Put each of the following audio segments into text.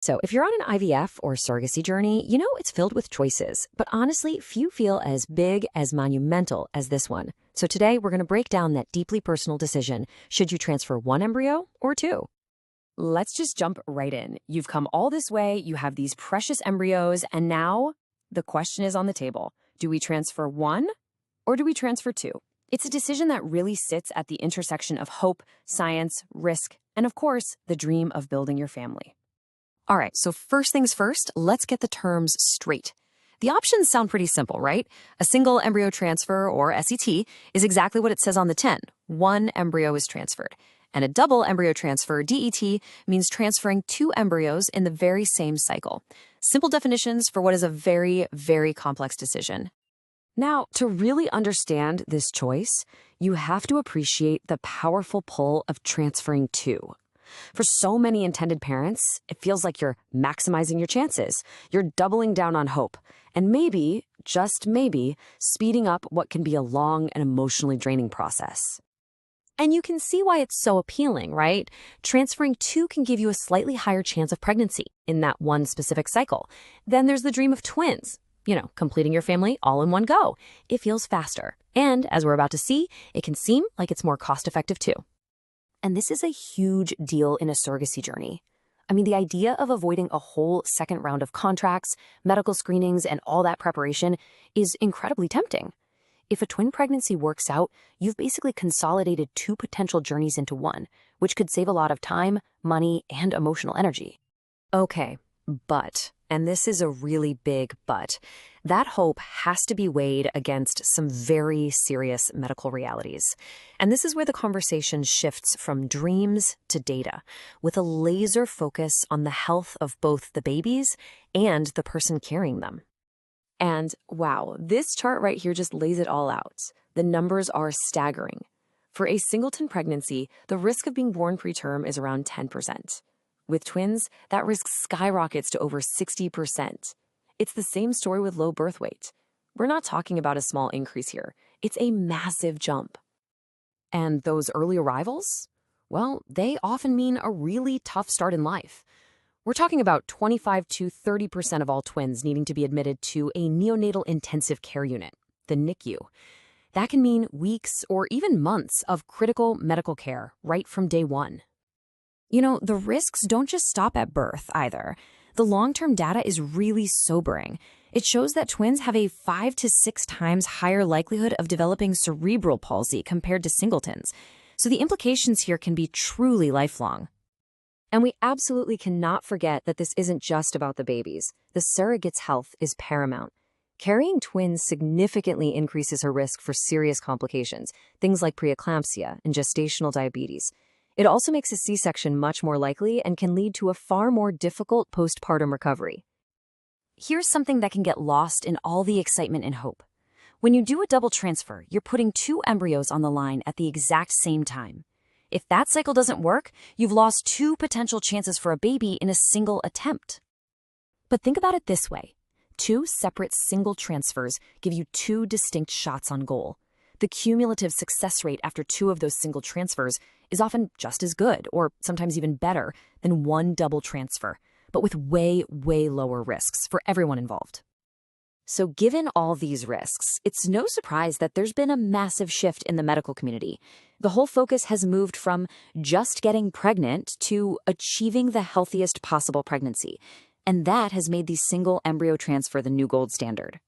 So, if you're on an IVF or surrogacy journey, you know it's filled with choices, but honestly, few feel as big, as monumental as this one. So today, we're going to break down that deeply personal decision. Should you transfer one embryo or two? Let's just jump right in. You've come all this way, you have these precious embryos, and now the question is on the table. Do we transfer one or do we transfer two? It's a decision that really sits at the intersection of hope, science, risk, and of course, the dream of building your family. All right, so first things first, let's get the terms straight. The options sound pretty simple, right? A single embryo transfer, or SET, is exactly what it says on the tin. One embryo is transferred. And a double embryo transfer, DET, means transferring two embryos in the very same cycle. Simple definitions for what is a very, very complex decision. Now, to really understand this choice, you have to appreciate the powerful pull of transferring two. For so many intended parents, it feels like you're maximizing your chances. You're doubling down on hope, and maybe, just maybe, speeding up what can be a long and emotionally draining process. And you can see why it's so appealing, right? Transferring two can give you a slightly higher chance of pregnancy in that one specific cycle. Then there's the dream of twins. Completing your family all in one go. It feels faster. And as we're about to see, it can seem like it's more cost-effective too. And this is a huge deal in a surrogacy journey. I mean, the idea of avoiding a whole second round of contracts, medical screenings, and all that preparation is incredibly tempting. If a twin pregnancy works out, you've basically consolidated two potential journeys into one, which could save a lot of time, money, and emotional energy. Okay, but, and this is a really big but, that hope has to be weighed against some very serious medical realities. And this is where the conversation shifts from dreams to data, with a laser focus on the health of both the babies and the person carrying them. And wow, this chart right here just lays it all out. The numbers are staggering. For a singleton pregnancy, the risk of being born preterm is around 10%. With twins, that risk skyrockets to over 60%. It's the same story with low birth weight. We're not talking about a small increase here. It's a massive jump. And those early arrivals? Well, they often mean a really tough start in life. We're talking about 25 to 30% of all twins needing to be admitted to a neonatal intensive care unit, the NICU. That can mean weeks or even months of critical medical care right from day one. The risks don't just stop at birth either. The long-term data is really sobering. It shows that twins have a 5 to 6 times higher likelihood of developing cerebral palsy compared to singletons. So the implications here can be truly lifelong. And we absolutely cannot forget that this isn't just about the babies. The surrogate's health is paramount. Carrying twins significantly increases her risk for serious complications, things like preeclampsia and gestational diabetes. It also makes a C-section much more likely and can lead to a far more difficult postpartum recovery. Here's something that can get lost in all the excitement and hope. When you do a double transfer, you're putting two embryos on the line at the exact same time. If that cycle doesn't work, you've lost two potential chances for a baby in a single attempt. But think about it this way. Two separate single transfers give you two distinct shots on goal. The cumulative success rate after two of those single transfers is often just as good, or sometimes even better, than one double transfer, but with way, way lower risks for everyone involved. So given all these risks, it's no surprise that there's been a massive shift in the medical community. The whole focus has moved from just getting pregnant to achieving the healthiest possible pregnancy. And that has made the single embryo transfer the new gold standard.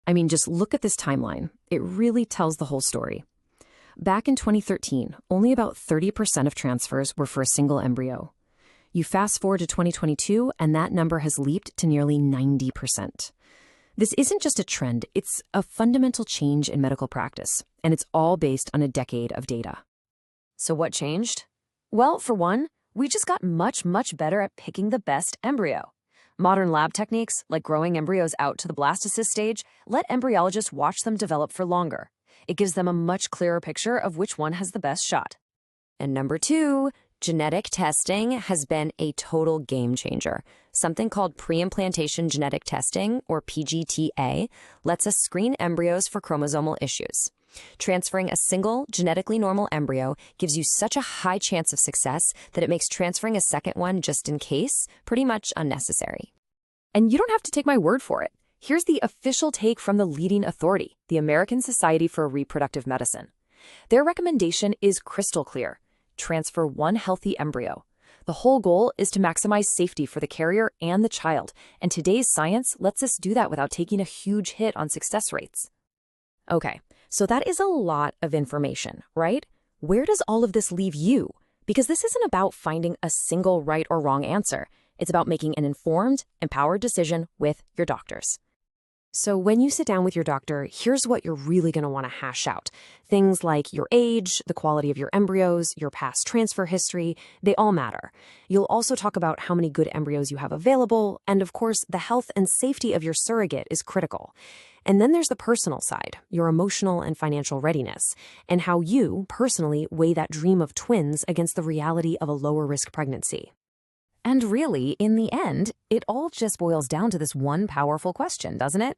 I mean, just look at this timeline. It really tells the whole story. Back in 2013, only about 30% of transfers were for a single embryo. You fast forward to 2022, and that number has leaped to nearly 90%. This isn't just a trend, it's a fundamental change in medical practice, and it's all based on a decade of data. So what changed? Well, for one, we just got much, much better at picking the best embryo. Modern lab techniques, like growing embryos out to the blastocyst stage, let embryologists watch them develop for longer. It gives them a much clearer picture of which one has the best shot. And number two, genetic testing has been a total game changer. Something called pre-implantation genetic testing, or PGTA, lets us screen embryos for chromosomal issues. Transferring a single genetically normal embryo gives you such a high chance of success that it makes transferring a second one just in case pretty much unnecessary. And you don't have to take my word for it. Here's the official take from the leading authority, the American Society for Reproductive Medicine. Their recommendation is crystal clear. Transfer one healthy embryo. The whole goal is to maximize safety for the carrier and the child, and today's science lets us do that without taking a huge hit on success rates. Okay, so that is a lot of information, right? Where does all of this leave you? Because this isn't about finding a single right or wrong answer. It's about making an informed, empowered decision with your doctors. So when you sit down with your doctor, here's what you're really going to want to hash out. Things like your age, the quality of your embryos, your past transfer history, they all matter. You'll also talk about how many good embryos you have available, and of course, the health and safety of your surrogate is critical. And then there's the personal side, your emotional and financial readiness, and how you, personally, weigh that dream of twins against the reality of a lower-risk pregnancy. And really, in the end, it all just boils down to this one powerful question, doesn't it?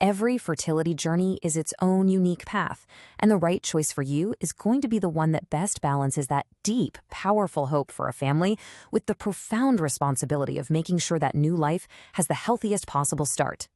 Every fertility journey is its own unique path, and the right choice for you is going to be the one that best balances that deep, powerful hope for a family with the profound responsibility of making sure that new life has the healthiest possible start.